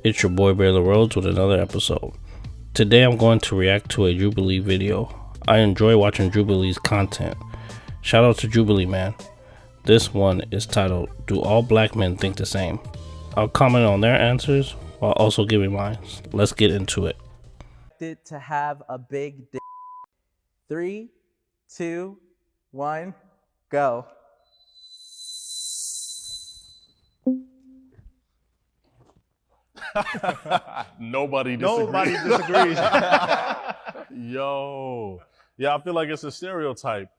It's your boy Baylor Rhodes with another episode. Today I'm going to react to a Jubilee video. I enjoy watching Jubilee's content. Shout out to Jubilee, man. This one is titled, Do All Black Men Think the Same? I'll comment on their answers while also giving mine. Let's get into it. To have a big dick. 3, 2, 1, go. Nobody disagrees. Yo. Yeah, I feel like it's a stereotype.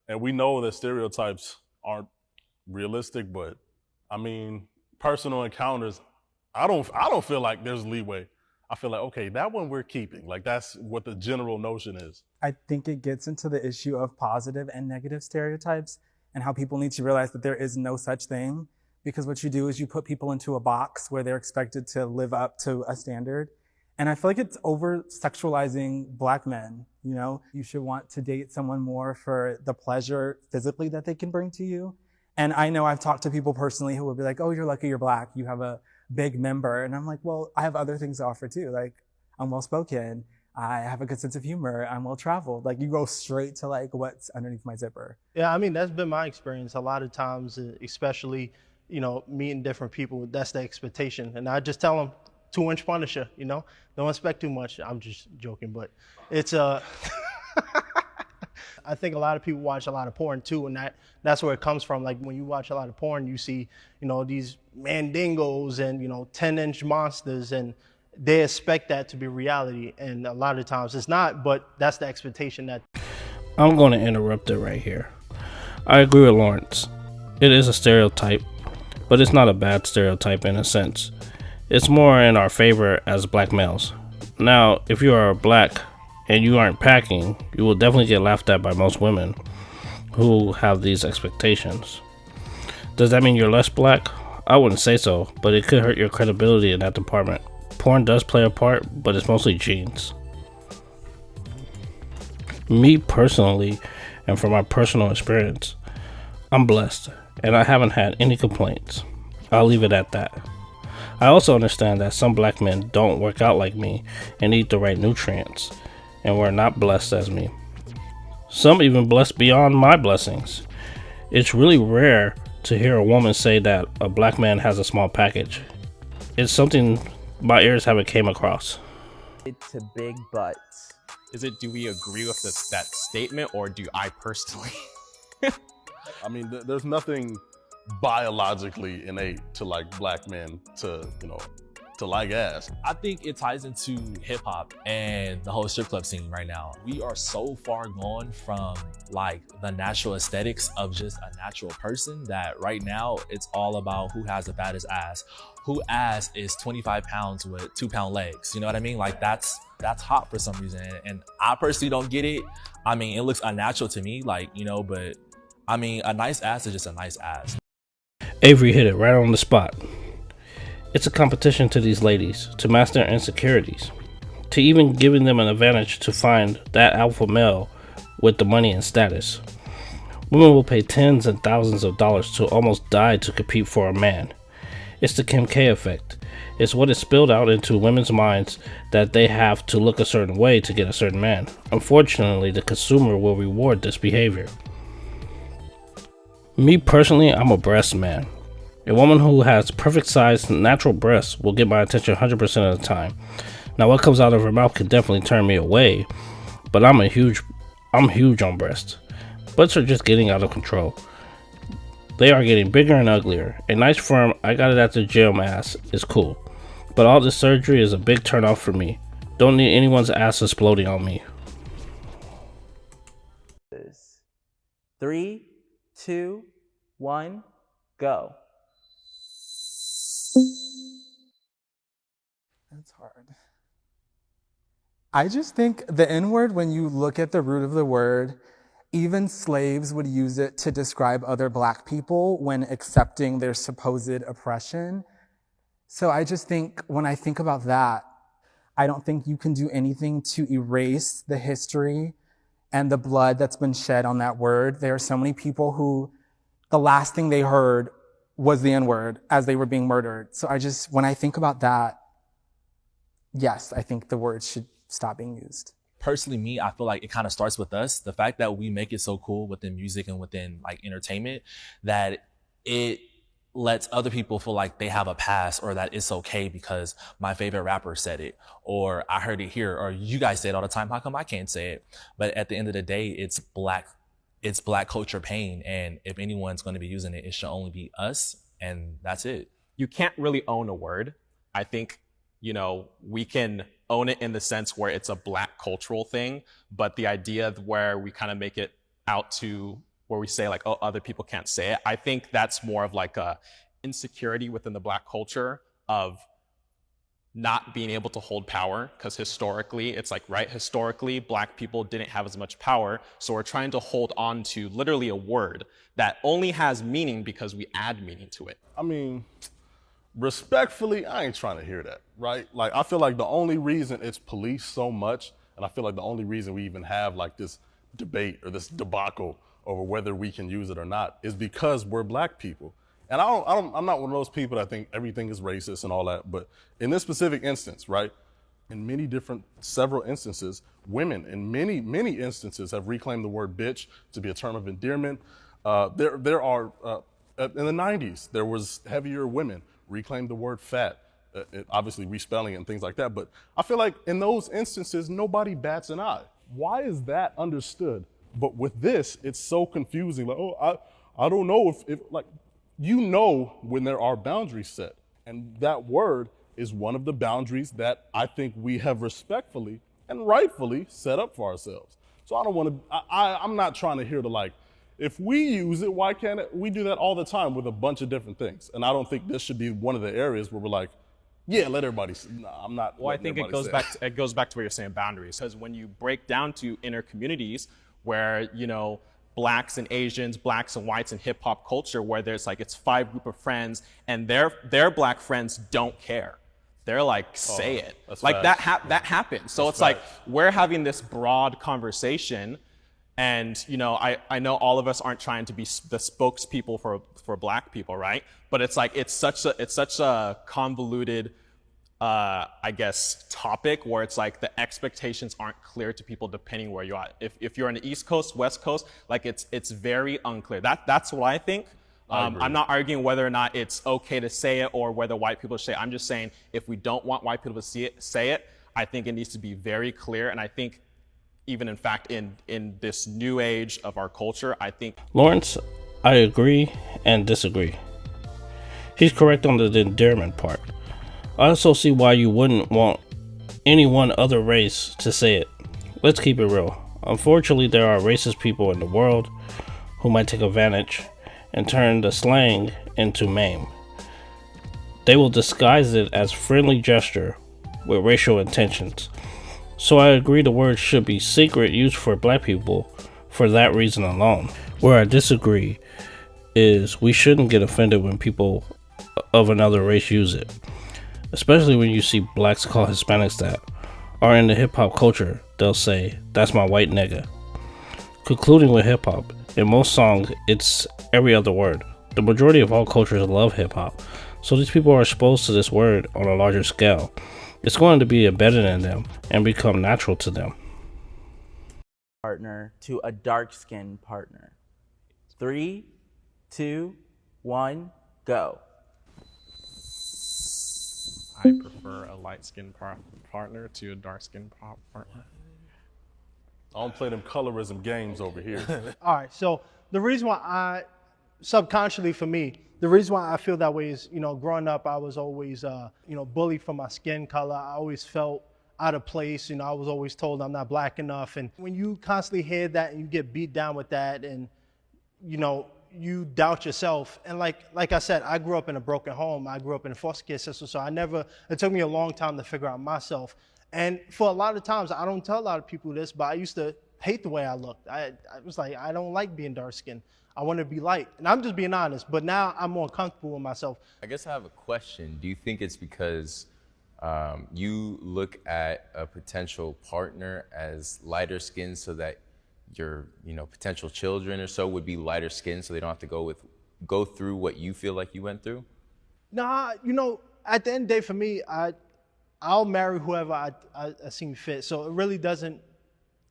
And we know that stereotypes aren't realistic, but I mean, personal encounters, I don't feel like there's leeway. I feel like, okay, that one we're keeping. Like that's what the general notion is. I think it gets into the issue of positive and negative stereotypes and how people need to realize that there is no such thing. Because what you do is you put people into a box where they're expected to live up to a standard. And I feel like it's over-sexualizing Black men, you know? You should want to date someone more for the pleasure physically that they can bring to you. And I know I've talked to people personally who will be like, oh, you're lucky you're Black, you have a big member. And I'm like, well, I have other things to offer too. Like, I'm well-spoken, I have a good sense of humor, I'm well-traveled. Like, you go straight to like what's underneath my zipper. Yeah, I mean, that's been my experience a lot of times, especially you know, meeting different people, that's the expectation. And I just tell them 2-inch Punisher, you know, don't expect too much. I'm just joking, but it's I think a lot of people watch a lot of porn too, and that's where it comes from. Like when you watch a lot of porn, you see, you know, these mandingos and, you know, 10-inch monsters, and they expect that to be reality. And a lot of times it's not, but that's the expectation that. I'm going to interrupt it right here. I agree with Lawrence. It is a stereotype, but it's not a bad stereotype in a sense. It's more in our favor as Black males. Now, if you are Black and you aren't packing, you will definitely get laughed at by most women who have these expectations. Does that mean you're less Black? I wouldn't say so, but it could hurt your credibility in that department. Porn does play a part, but it's mostly genes. Me personally, and from my personal experience, I'm blessed, and I haven't had any complaints. I'll leave it at that. I also understand that some Black men don't work out like me and eat the right nutrients, and were not blessed as me. Some even blessed beyond my blessings. It's really rare to hear a woman say that a Black man has a small package. It's something my ears haven't came across. To big butts. Do we agree with that statement, or do I personally? I mean, there's nothing biologically innate to like Black men to like ass. I think it ties into hip hop and the whole strip club scene right now. We are so far gone from like the natural aesthetics of just a natural person that right now it's all about who has the baddest ass. Who ass is 25 pounds with 2-pound legs. You know what I mean? Like that's hot for some reason. And I personally don't get it. I mean, it looks unnatural to me, like, you know, but I mean, a nice ass is just a nice ass. Avery hit it right on the spot. It's a competition to these ladies to master their insecurities, to even giving them an advantage to find that alpha male with the money and status. Women will pay tens and thousands of dollars to almost die to compete for a man. It's the Kim K effect. It's what is spilled out into women's minds that they have to look a certain way to get a certain man. Unfortunately, the consumer will reward this behavior. Me personally, I'm a breast man. A woman who has perfect sized natural breasts will get my attention 100% of the time. Now what comes out of her mouth can definitely turn me away, but I'm huge on breasts. Butts are just getting out of control. They are getting bigger and uglier. A nice firm, I got it at the gym ass is cool, but all this surgery is a big turn off for me. Don't need anyone's ass exploding on me. 3, 2, 1, go. That's hard. I just think the N-word, when you look at the root of the word, even slaves would use it to describe other Black people when accepting their supposed oppression. So I just think, when I think about that, I don't think you can do anything to erase the history and the blood that's been shed on that word. There are so many people who the last thing they heard was the N-word as they were being murdered. So when I think about that, yes, I think the word should stop being used. Personally, me, I feel like it kind of starts with us. The fact that we make it so cool within music and within like entertainment that it lets other people feel like they have a pass, or that it's okay because my favorite rapper said it, or I heard it here, or you guys say it all the time. How come I can't say it? But at the end of the day, it's black culture pain. And if anyone's going to be using it, it should only be us. And that's it. You can't really own a word. I think, you know, we can own it in the sense where it's a black cultural thing, but the idea where we kind of make it out to where we say like, oh, other people can't say it, I think that's more of like a insecurity within the black culture of not being able to hold power, because historically, it's like, right, historically, black people didn't have as much power, so we're trying to hold on to literally a word that only has meaning because we add meaning to it. I mean, respectfully, I ain't trying to hear that, right? Like, I feel like the only reason it's policed so much, and I feel like the only reason we even have like this debate or this debacle over whether we can use it or not is because we're black people. And I'm not one of those people that think everything is racist and all that, but in this specific instance, right, in several instances, women in many instances have reclaimed the word bitch to be a term of endearment. There are, in the 90s, there was heavier women reclaimed the word fat, obviously respelling it and things like that. But I feel like in those instances, nobody bats an eye. Why is that understood? But with this, it's so confusing. Like, oh, I don't know if like, you know when there are boundaries set. And that word is one of the boundaries that I think we have respectfully and rightfully set up for ourselves. So I don't want to, I'm not trying to hear the like, if we use it, why can't it? We do that all the time with a bunch of different things. And I don't think this should be one of the areas where we're like, yeah, let everybody say. No, I'm not. Well, I think it goes back to where you're saying boundaries, because when you break down to inner communities where, you know, blacks and Asians, blacks and whites in hip hop culture, where there's like, it's 5 group of friends and their black friends don't care. They're like, say it. Like that happens. So it's like, we're having this broad conversation, and, you know, I know all of us aren't trying to be the spokespeople for black people, right? But it's like, it's such a convoluted, I guess, topic where it's like the expectations aren't clear to people depending where you are. If you're on the East Coast, West Coast, like it's very unclear. That's what I think. I'm not arguing whether or not it's okay to say it or whether white people should say it. I'm just saying, if we don't want white people to say it, I think it needs to be very clear. And I think even in fact in this new age of our culture, I think Lawrence, I agree and disagree. He's correct on the endearment part. I also see why you wouldn't want any one other race to say it. Let's keep it real. Unfortunately, there are racist people in the world who might take advantage and turn the slang into meme. They will disguise it as friendly gesture with racial intentions. So I agree the word should be secret, used for black people for that reason alone. Where I disagree is we shouldn't get offended when people of another race use it. Especially when you see blacks call Hispanics that. Or in the hip hop culture, they'll say, that's my white nigga. Concluding with hip hop, in most songs, it's every other word. The majority of all cultures love hip hop, so these people are exposed to this word on a larger scale. It's going to be embedded in them and become natural to them. Partner to a dark-skinned partner. 3, 2, 1, go. I prefer a light-skinned partner to a dark-skinned partner. I don't play them colorism games over here. All right, so the reason why subconsciously for me, the reason why I feel that way is, you know, growing up, I was always, bullied for my skin color. I always felt out of place. You know, I was always told I'm not black enough. And when you constantly hear that and you get beat down with that and, you know, you doubt yourself. And like I said, I grew up in a broken home. I grew up in a foster care system. So it took me a long time to figure out myself. And for a lot of times, I don't tell a lot of people this, but I used to hate the way I looked. I was like, I don't like being dark skinned. I want to be light. And I'm just being honest, but now I'm more comfortable with myself. I guess I have a question. Do you think it's because you look at a potential partner as lighter skinned so that your potential children or so would be lighter skinned so they don't have to go through what you feel like you went through? Nah, at the end of the day for me, I'll marry whoever I seem fit. So it really doesn't,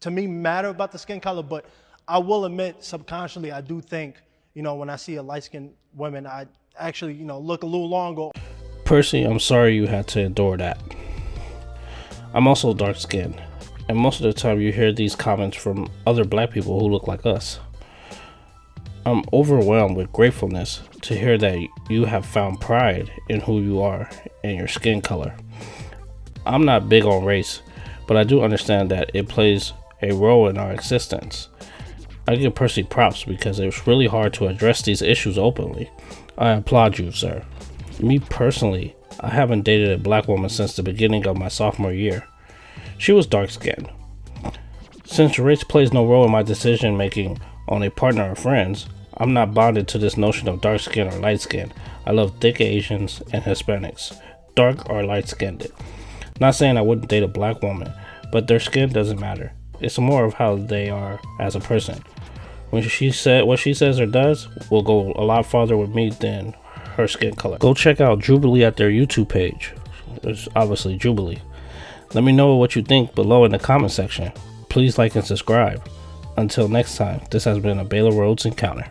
to me, matter about the skin color. But I will admit, subconsciously, I do think, when I see a light-skinned woman, I actually, look a little longer. Percy, I'm sorry you had to endure that. I'm also dark-skinned, and most of the time you hear these comments from other black people who look like us. I'm overwhelmed with gratefulness to hear that you have found pride in who you are and your skin color. I'm not big on race, but I do understand that it plays a role in our existence. I give Percy props because it's really hard to address these issues openly. I applaud you, sir. Me personally, I haven't dated a black woman since the beginning of my sophomore year. She was dark-skinned. Since race plays no role in my decision making on a partner or friends, I'm not bonded to this notion of dark skin or light skin. I love thick Asians and Hispanics, dark or light skinned. Not saying I wouldn't date a black woman, but their skin doesn't matter. It's more of how they are as a person. When she said what she says or does will go a lot farther with me than her skin color. Go check out Jubilee at their YouTube page. It's obviously Jubilee. Let me know what you think below in the comment section. Please like and subscribe. Until next time, this has been a Baylor Roads Encounter.